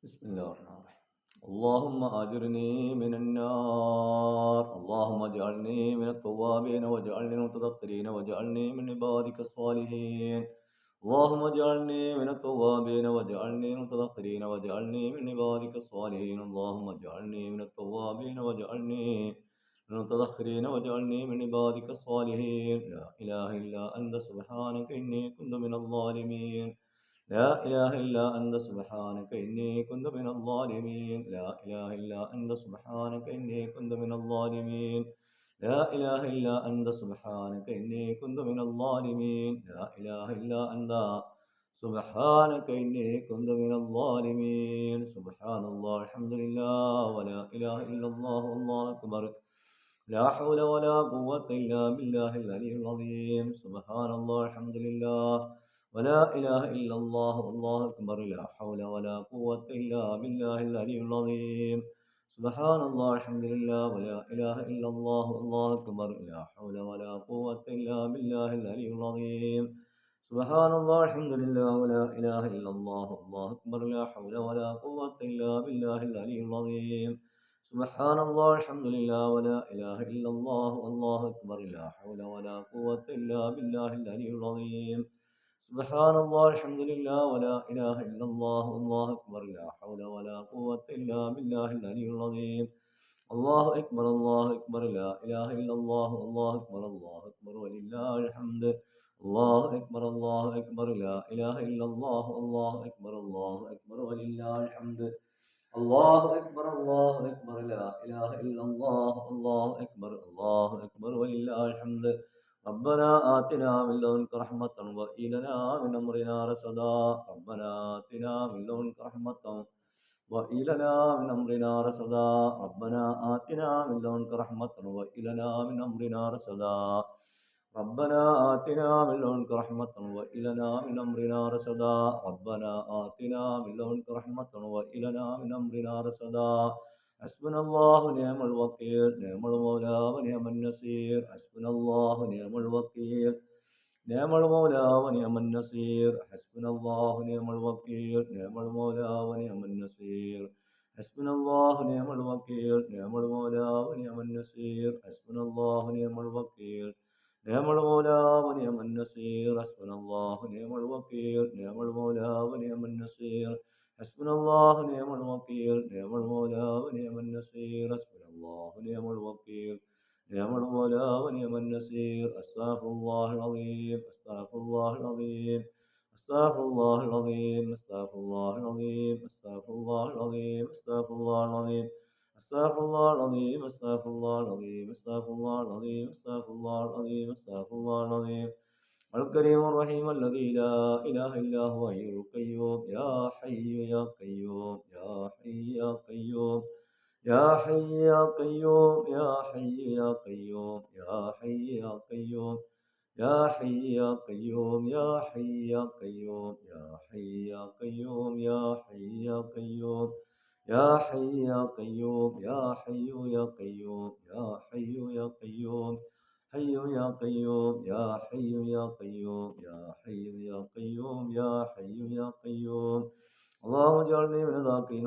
بسم الله الرحمن الرحيم. اللهم أجرني من النار. اللهم اجعلني من التوابين واجعلني من المتطهرين واجعلني من عبادك الصالحين. اللهم اجعلني من التوابين واجعلني من المتطهرين واجعلني من عبادك الصالحين. اللهم اجعلني من التوابين واجعلني من المتطهرين واجعلني من عبادك الصالحين. لا إله إلا أنت سبحانك إني كنت من الظالمين. لا إله إلا أنت سبحانك إني كنت من الظالمين. لا إله إلا أنت سبحانك إني كنت من الظالمين. لا إله إلا أنت سبحانك إني كنت من الظالمين. لا إله إلا أنت سبحانك إني كنت من الظالمين. سبحان الله الحمد لله ولا إله إلا الله والله أكبر. لا حول ولا قوة إلا بالله العلي العظيم. سبحان الله الحمد لله ولا إله إلا الله والله أكبر. لا حول ولا قوة إلا بالله العلي العظيم. سبحان الله الحمد لله ولا إله إلا الله والله أكبر. لا حول ولا قوة إلا بالله العلي العظيم. سبحان الله الحمد لله ولا إله إلا الله والله أكبر. لا حول ولا قوة إلا بالله العلي العظيم. سبحان الله الحمد لله ولا إله إلا الله والله أكبر. لا حول ولا قوة إلا بالله العلي العظيم. سبحان الله الحمد لله ولا إله إلا الله والله أكبر. لا حول ولا قوة إلا بالله العلي العظيم. الله أكبر الله أكبر. لا إله إلا الله والله أكبر. الله أكبر ولله الحمد. الله أكبر الله أكبر. لا إله إلا الله الله أكبر. الله أكبر ولله الحمد. الله أكبر الله أكبر. لا إله إلا الله الله أكبر. الله أكبر ولله الحمد. ربنا آتنا من لدنك رحمة وهب لنا من أمرنا رشدا. ربنا آتنا من لدنك رحمة وهب لنا من أمرنا رشدا. ربنا آتنا من لدنك رحمة وهب لنا من أمرنا رشدا. ربنا آتنا من لدنك رحمة وهب لنا من أمرنا رشدا. ربنا آتنا من لدنك رحمة وهب لنا من أمرنا رشدا. حسبنا الله ونعم الوكيل. نعم المولى ونعم النصير. حسبنا الله ونعم الوكيل. نعم المولى ونعم النصير. حسبنا الله ونعم الوكيل. نعم المولى ونعم النصير. حسبنا الله ونعم الوكيل. نعم المولى ونعم النصير. حسبنا الله ونعم الوكيل. نعم المولى ونعم النصير. حسبنا الله ونعم الوكيل. نعم المولى ونعم النصير. حسبنا الله ونعم الوكيل. نعم المولى ونعم النصير. حسبنا الله ونعم الوكيل. نعم المولى ونعم النصير. أستغفر الله العظيم. أستغفر الله العظيم. أستغفر الله العظيم. أستغفر الله العظيم. أستغفر الله العظيم. أستغفر الله العظيم. أستغفر الله العظيم. أستغفر الله العظيم. أستغفر الله العظيم. أستغفر الله العظيم. أستغفر الله العظيم. الكريم الرحيم الذي لا إله إلا هو حي القيوم. يا حي يا قيوم. يا حي يا قيوم. يا حي يا قيوم. يا حي يا قيوم. يا حي يا قيوم. يا حي يا قيوم. يا حي يا قيوم. يا حي يا قيوم. يا حي يا قيوم. يا حي يا قيوم. يا حي يا قيوم. يا حي يا قيوم. حي يا قيوم. يا حي يا قيوم. يا حي يا قيوم. يا حي يا قيوم. اللهم اجعلني من الذاكرين